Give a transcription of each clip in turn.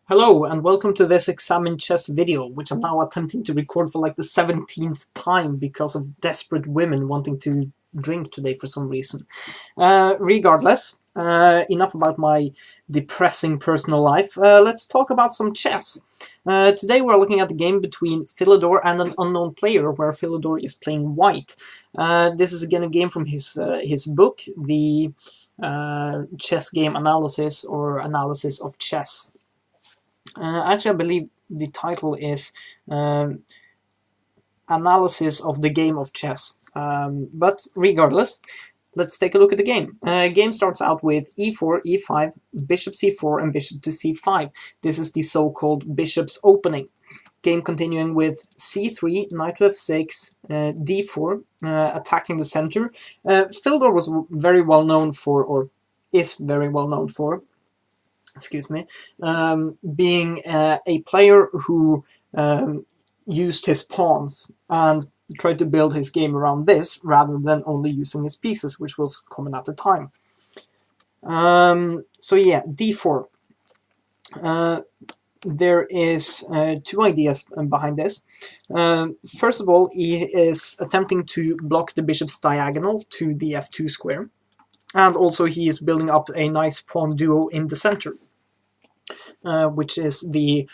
Hello and welcome to this exam in chess video, which I'm now attempting to record for like the 17th time because of desperate women wanting to drink today for some reason. Regardless, enough about my depressing personal life. Let's talk about some chess. Today we're looking at the game between Philidor and an unknown player, where Philidor is playing white. This is again a game from his book, the chess game Analysis or Analysis of Chess. Actually, I believe the title is Analysis of the Game of Chess. But regardless, let's take a look at the game. Game starts out with e4, e5, bishop c4, and bishop to c5. This is the so-called bishop's opening. Game continuing with c3, knight to f6, d4, attacking the center. Philidor was very well known for, or is very well known for, excuse me, being a player who used his pawns and tried to build his game around this rather than only using his pieces, which was common at the time. So yeah, d4. There is two ideas behind this. First of all, he is attempting to block the bishop's diagonal to the f2 square, and also he is building up a nice pawn duo in the center. Which is the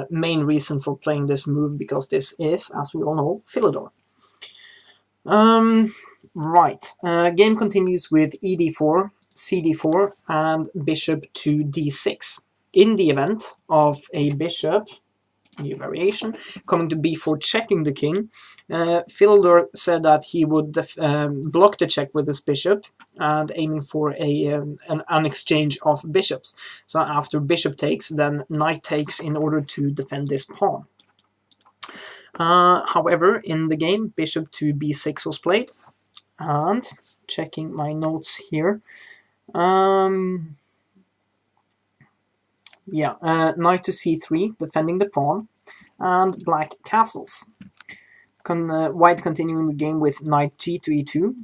main reason for playing this move, because this is, as we all know, Philidor. Right, game continues with ed4, cd4, and bishop to d6. In the event of a bishop, new variation, coming to b4 checking the king, Philidor said that he would block the check with his bishop and aiming for an exchange of bishops. So after bishop takes, then knight takes in order to defend this pawn. However, in the game, bishop to b6 was played, and checking my notes here, knight to c3, defending the pawn, and black castles. White continuing the game with knight g to e2,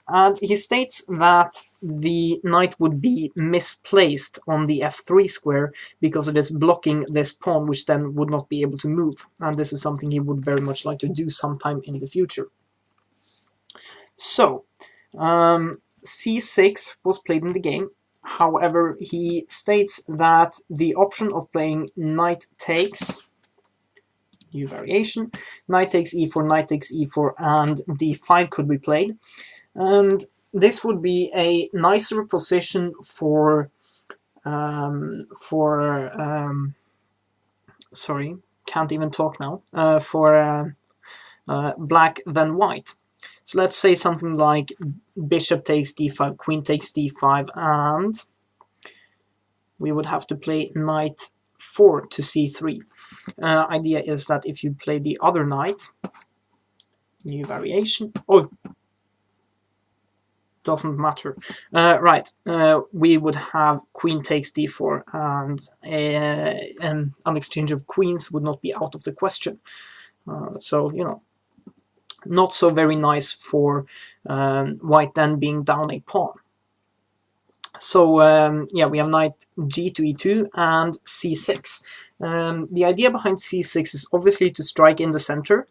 and he states that the knight would be misplaced on the f3 square because it is blocking this pawn, which then would not be able to move, and this is something he would very much like to do sometime in the future. So, c6 was played in the game. However, he states that the option of playing knight takes, new variation, knight takes e4, knight takes e4, and d5 could be played. And this would be a nicer position for sorry, can't even talk now, for black than white. So let's say something like bishop takes d5, queen takes d5, and we would have to play knight 4 to c3. Idea is that if you play the other knight, new variation, doesn't matter. We would have queen takes d4, and an exchange of queens would not be out of the question. So, you know, not so very nice for white then being down a pawn. So yeah, we have knight g to e2 and c6. The idea behind c6 is obviously to strike in the center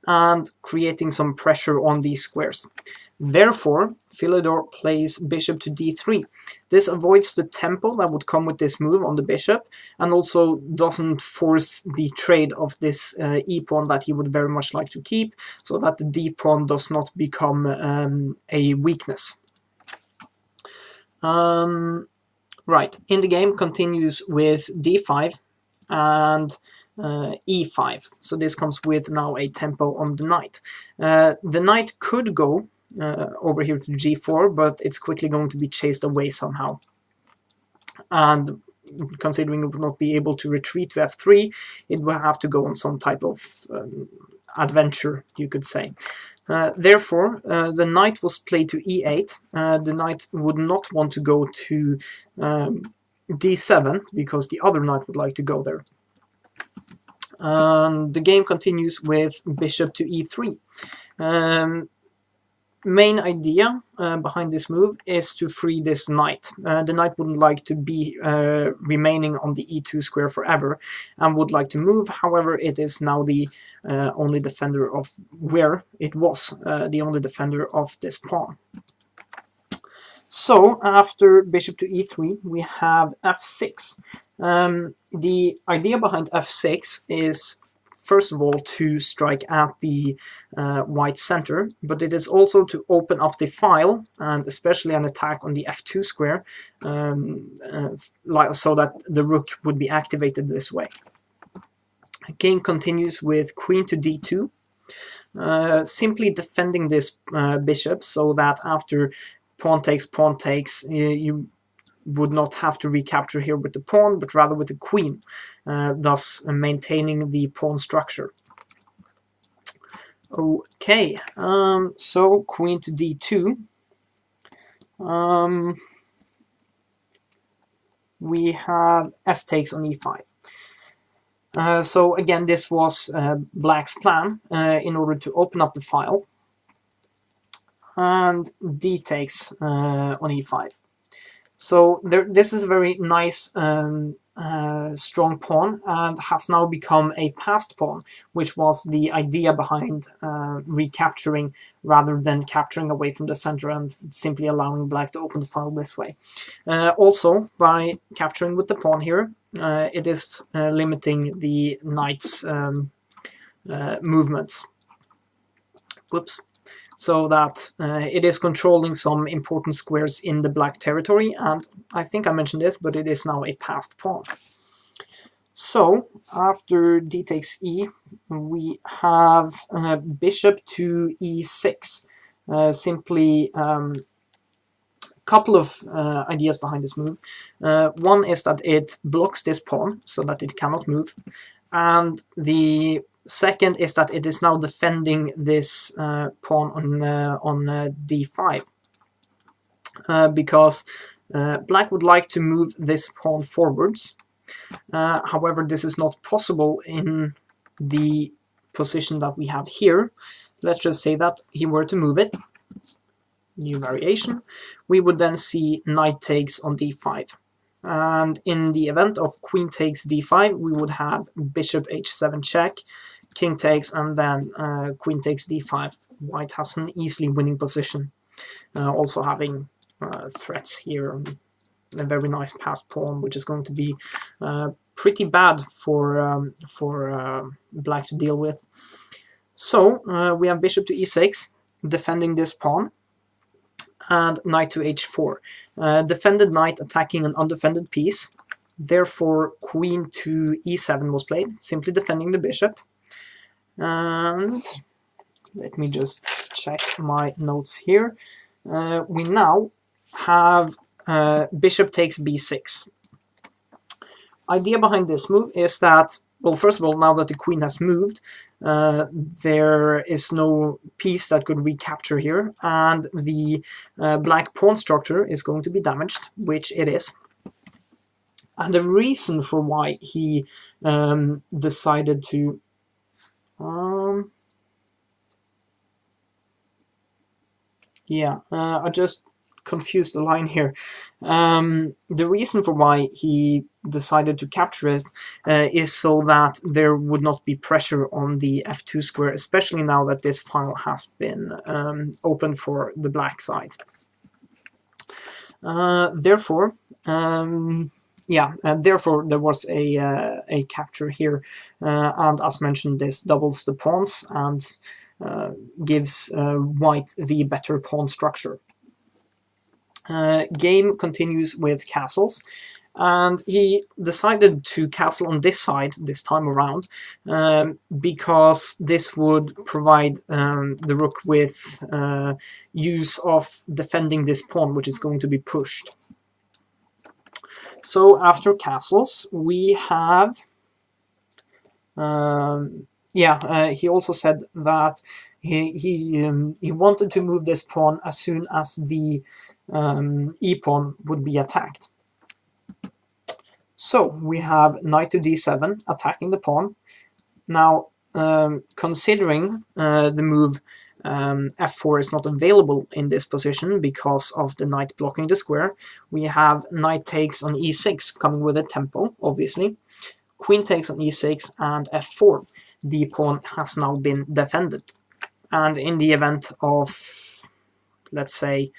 and creating some pressure on these squares. Therefore, Philidor plays bishop to d3. This avoids the tempo that would come with this move on the bishop, and also doesn't force the trade of this e-pawn that he would very much like to keep, so that the d-pawn does not become a weakness. Right, in the game continues with d5 and e5. So this comes with now a tempo on the knight. The knight could go over here to g4, but it's quickly going to be chased away somehow. And considering it would not be able to retreat to f3, it will have to go on some type of adventure, you could say. Therefore, the knight was played to e8. The knight would not want to go to d7 because the other knight would like to go there. The game continues with bishop to e3. main idea behind this move is to free this knight. The knight wouldn't like to be remaining on the e2 square forever and would like to move. However, it is now the only defender of where it was the only defender of this pawn. So after bishop to e3, we have f6. The idea behind f6 is, first of all, to strike at the white center, but it is also to open up the file, and especially an attack on the f2 square, so that the rook would be activated this way. King continues with queen to d2, simply defending this bishop so that after pawn takes, you would not have to recapture here with the pawn, but rather with the queen, thus maintaining the pawn structure. Okay, so queen to d2. We have f takes on e5. So again, this was black's plan in order to open up the file. And d takes on e5. So this is a very nice strong pawn and has now become a passed pawn, which was the idea behind recapturing rather than capturing away from the center and simply allowing black to open the file this way. Also, by capturing with the pawn here, it is limiting the knight's movements. Whoops. So that it is controlling some important squares in the black territory, and I think I mentioned this, but it is now a passed pawn. So after d takes e, we have bishop to e6. Simply couple of ideas behind this move. One is that it blocks this pawn so that it cannot move, and the second is that it is now defending this pawn on d5, because black would like to move this pawn forwards. However, this is not possible in the position that we have here. Let's just say that he were to move it, new variation, we would then see knight takes on d5. And in the event of queen takes d5, we would have bishop h7 check, king takes, and then queen takes d5. White has an easily winning position. Also having threats here, a very nice passed pawn, which is going to be pretty bad for black to deal with. So we have bishop to e6, defending this pawn, and knight to h4. Defended knight attacking an undefended piece. Therefore, queen to e7 was played, simply defending the bishop. And let me just check my notes here. We now have bishop takes b6. Idea behind this move is that, well, first of all, now that the queen has moved, there is no piece that could recapture here, and the black pawn structure is going to be damaged, which it is. And the reason for why he decided to I just confused the line here. The reason for why he decided to capture it is so that there would not be pressure on the f2 square, especially now that this file has been open for the black side. Therefore, there was a capture here, and as mentioned, this doubles the pawns and gives white the better pawn structure. Game continues with castles, and he decided to castle on this side this time around because this would provide the rook with use of defending this pawn, which is going to be pushed. So after castles, we have he also said that he wanted to move this pawn as soon as the e-pawn would be attacked. So we have knight to d7 attacking the pawn. Now, considering the move f4 is not available in this position because of the knight blocking the square. We have knight takes on e6 coming with a tempo, obviously. Queen takes on e6 and f4. The pawn has now been defended. And in the event of, let's say,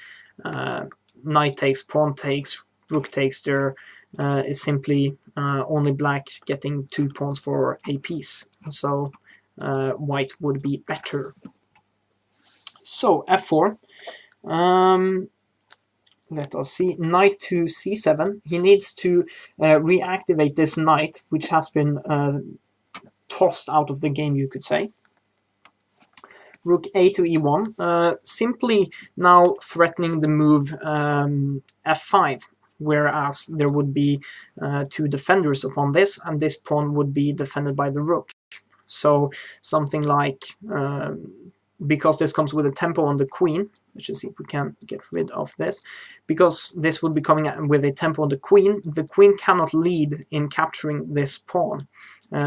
knight takes, pawn takes, rook takes, there is simply only black getting 2 pawns for a piece. So white would be better. So f4. Let us see. Knight to c7. He needs to reactivate this knight, which has been tossed out of the game, you could say. Rook a to e1, simply now threatening the move f5, whereas there would be 2 defenders upon this, and this pawn would be defended by the rook. So something like, because this comes with a tempo on the queen, let's just see if we can get rid of this, because this would be coming with a tempo on the queen cannot lead in capturing this pawn,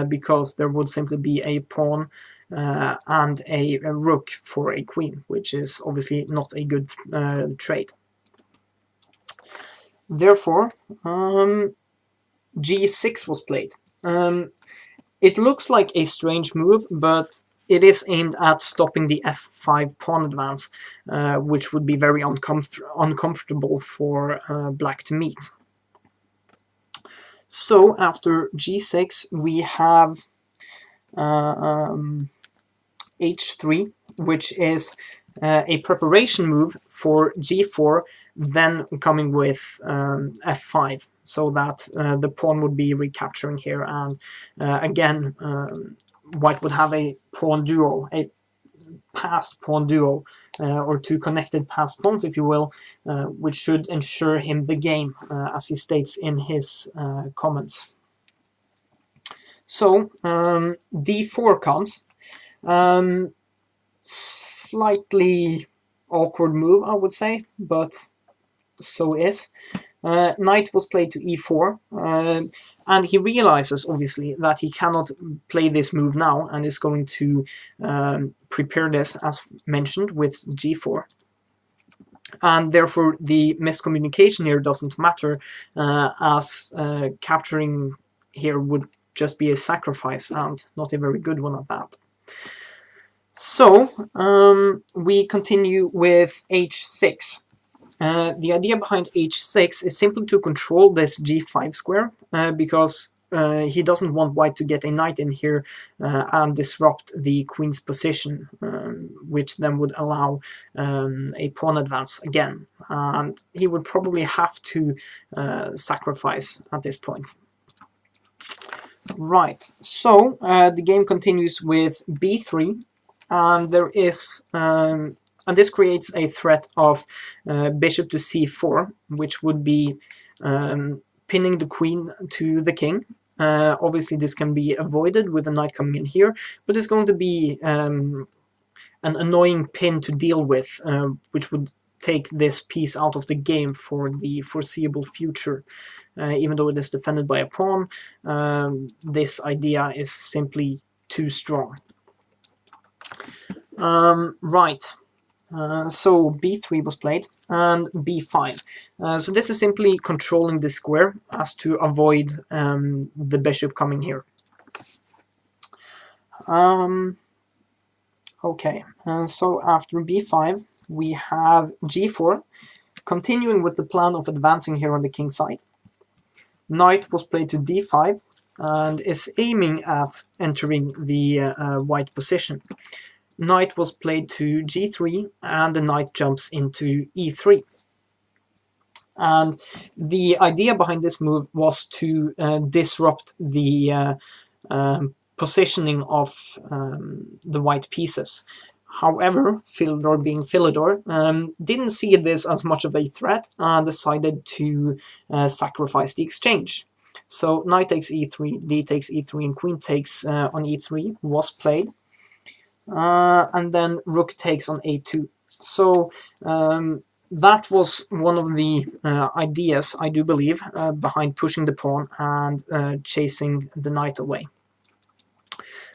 because there would simply be a pawn and a rook for a queen, which is obviously not a good trade. Therefore, g6 was played. It looks like a strange move, but it is aimed at stopping the f5 pawn advance, which would be very uncomfortable for black to meet. So after g6 we have h3, which is a preparation move for g4, then coming with f5, so that the pawn would be recapturing here, and again white would have a pawn duo, a passed pawn duo, or 2 connected passed pawns, if you will, which should ensure him the game, as he states in his comments. So d4 comes. Slightly awkward move, I would say, but so is. Knight was played to e4, and he realizes, obviously, that he cannot play this move now, and is going to prepare this, as mentioned, with g4. And therefore the miscommunication here doesn't matter, as capturing here would just be a sacrifice, and not a very good one at that. So we continue with h6. The idea behind h6 is simply to control this g5 square, because he doesn't want white to get a knight in here and disrupt the queen's position, which then would allow a pawn advance again, and he would probably have to sacrifice at this point. Right, so the game continues with b3, and there is and this creates a threat of bishop to c4, which would be pinning the queen to the king. Obviously this can be avoided with the knight coming in here, but it's going to be an annoying pin to deal with, which would take this piece out of the game for the foreseeable future. Even though it is defended by a pawn, this idea is simply too strong. Right. So b3 was played, and b5. So this is simply controlling the square as to avoid the bishop coming here. Okay, so after b5 we have g4, continuing with the plan of advancing here on the king side. Knight was played to d5 and is aiming at entering the white position. Knight was played to g3, and the knight jumps into e3. And the idea behind this move was to disrupt the positioning of the white pieces. However, Philidor, being Philidor, didn't see this as much of a threat and decided to sacrifice the exchange. So knight takes e3, d takes e3, and queen takes on e3 was played. And then rook takes on a2. So that was one of the ideas, I do believe, behind pushing the pawn and chasing the knight away.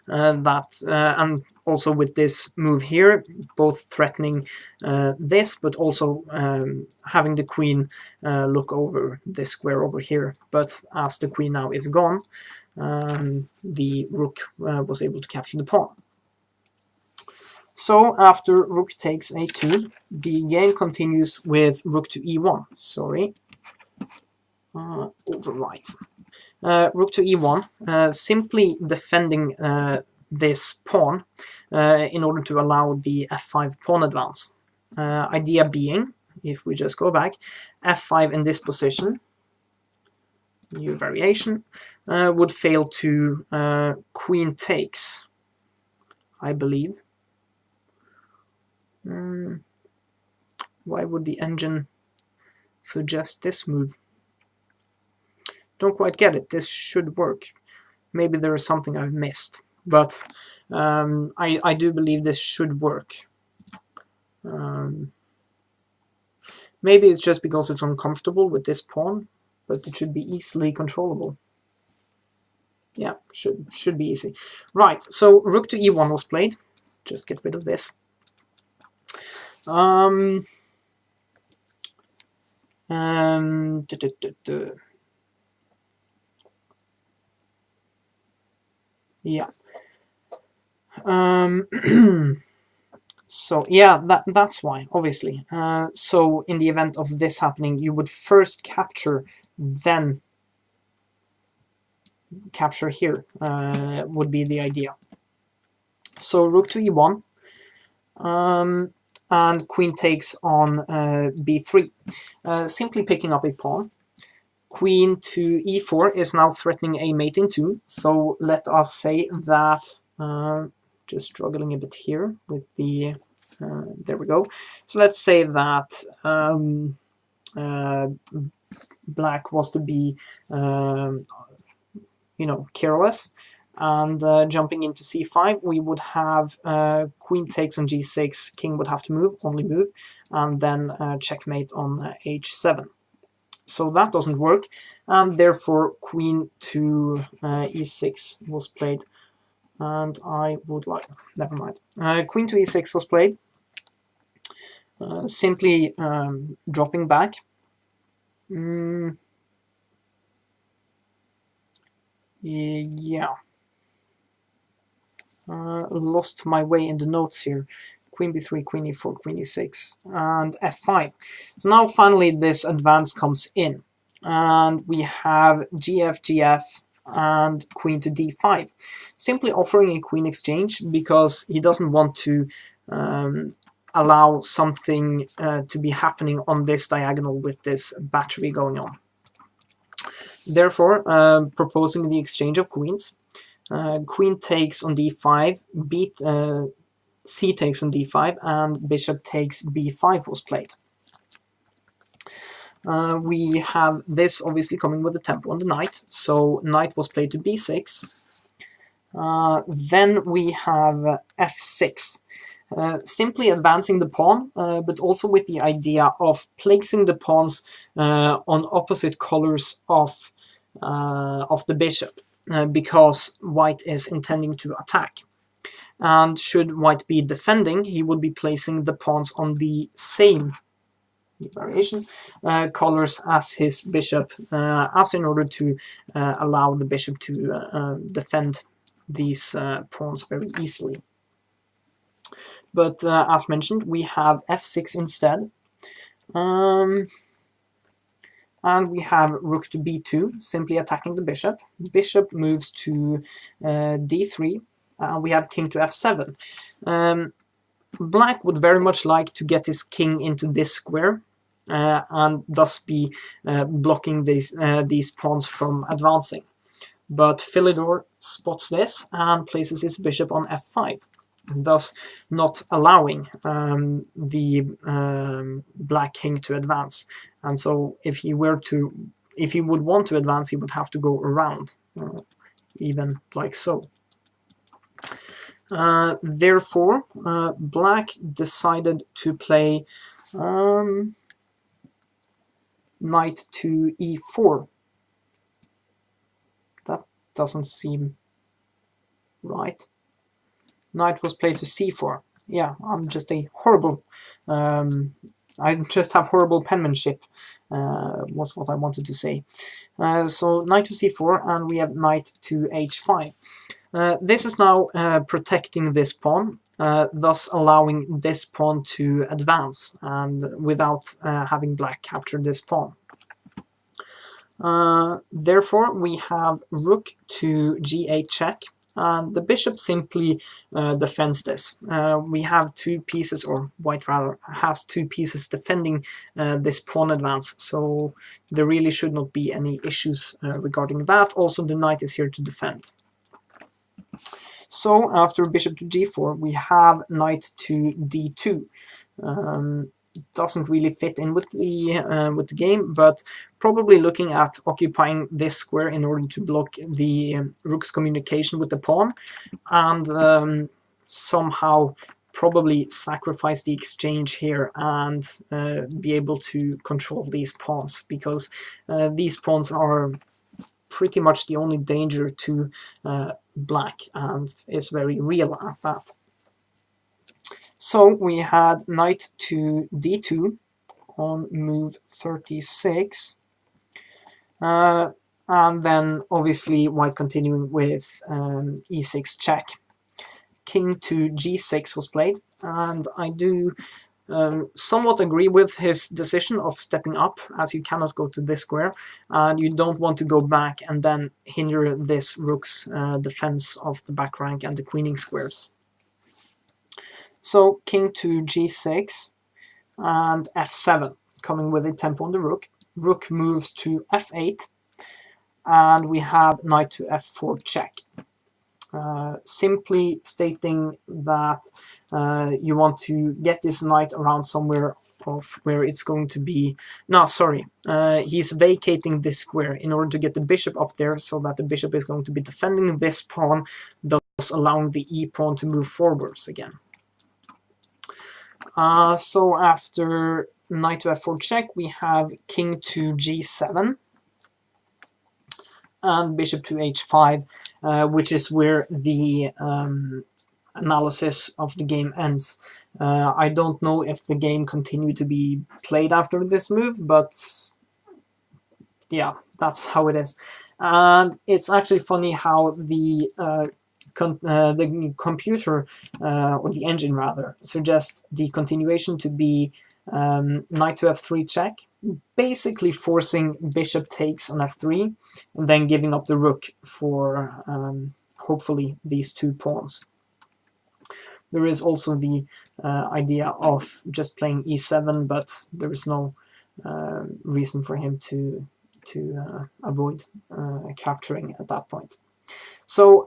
and also with this move here, both threatening this, but also having the queen look over this square over here. But as the queen now is gone, the rook was able to capture the pawn. So after rook takes a2, the game continues with rook to e1. Sorry, overwrite. Rook to e1, simply defending this pawn in order to allow the f5 pawn advance. Idea being, if we just go back, f5 in this position, new variation, would fail to queen takes, I believe. Why would the engine suggest this move? Don't quite get it. This should work. Maybe there is something I've missed, but I do believe this should work. Maybe it's just because it's uncomfortable with this pawn, but it should be easily controllable. Yeah, should be easy. Right, so rook to e1 was played. Just get rid of this. Yeah. So yeah, that's why, obviously. So in the event of this happening, you would first capture, then capture here would be the idea. So rook to e1, and queen takes on b3, simply picking up a pawn. Queen to e4 is now threatening a mate in 2, so let us say that, just struggling a bit here with the, there we go. So let's say that black was to be, careless, and jumping into c5, we would have queen takes on g6, king would have to move, only move, and then checkmate on h7. So that doesn't work, and therefore queen to e6 was played. And I would like, never mind. Queen to e6 was played, simply dropping back. Yeah. Lost my way in the notes here. Queen b3, queen e4, queen e6, and f5. So now finally this advance comes in, and we have gf, gf, and queen to d5, simply offering a queen exchange because he doesn't want to allow something to be happening on this diagonal with this battery going on. Therefore, proposing the exchange of queens. Queen takes on d5, c takes on d5, and bishop takes b5 was played. We have this obviously coming with the tempo on the knight, so knight was played to b6. Then we have f6, simply advancing the pawn, but also with the idea of placing the pawns on opposite colors of the bishop. Because white is intending to attack. And should white be defending, he would be placing the pawns on the same variation colors as his bishop, as in order to allow the bishop to defend these pawns very easily. But as mentioned, we have f6 instead. And we have rook to b2, simply attacking the bishop. Bishop moves to d3. We have king to f7. Black would very much like to get his king into this square, and thus be blocking these pawns from advancing. But Philidor spots this and places his bishop on f5, thus not allowing the black king to advance. And so if he would want to advance, he would have to go around, even like so. Therefore, black decided to play knight to e4. That doesn't seem right. Knight was played to c4. Yeah, I'm just a horrible... I just have horrible penmanship, was what I wanted to say. So knight to c4, and we have knight to h5. This is now protecting this pawn, thus allowing this pawn to advance, and without having black capture this pawn. Therefore, we have rook to g8 check, and the bishop simply defends this. We have two pieces, or white rather, has two pieces defending this pawn advance, so there really should not be any issues regarding that. Also, the knight is here to defend. So after bishop to g4, we have knight to d2. Doesn't really fit in with the game, but probably looking at occupying this square in order to block the rook's communication with the pawn, and somehow probably sacrifice the exchange here and be able to control these pawns, because these pawns are pretty much the only danger to black, and is very real at that. So we had knight to d2 on move 36, and then obviously white continuing with e6 check. King to g6 was played, and I do somewhat agree with his decision of stepping up, as you cannot go to this square, and you don't want to go back and then hinder this rook's defense of the back rank and the queening squares. So king to g6 and f7, coming with a tempo on the rook. Rook moves to f8, and we have knight to f4 check. Simply stating that you want to get this knight around somewhere of where it's going to be... No, sorry. He's vacating this square in order to get the bishop up there, so that the bishop is going to be defending this pawn, thus allowing the e-pawn to move forwards again. So after knight to f4 check, we have king to g7 and bishop to h5, which is where the analysis of the game ends. I don't know if the game continued to be played after this move, but yeah, that's how it is. And it's actually funny how the computer, or the engine rather, suggests the continuation to be knight to f3 check, basically forcing bishop takes on f3, and then giving up the rook for hopefully these two pawns. There is also the idea of just playing e7, but there is no reason for him to avoid capturing at that point. So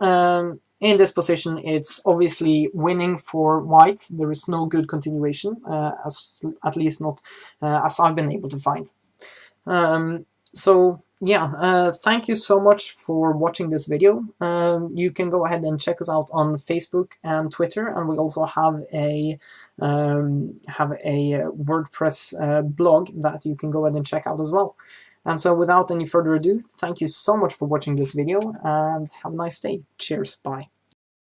in this position, it's obviously winning for white. There is no good continuation, at least not as I've been able to find. So yeah, thank you so much for watching this video. You can go ahead and check us out on Facebook and Twitter, and we also have a WordPress blog that you can go ahead and check out as well. And so without any further ado, thank you so much for watching this video, and have a nice day. Cheers, bye.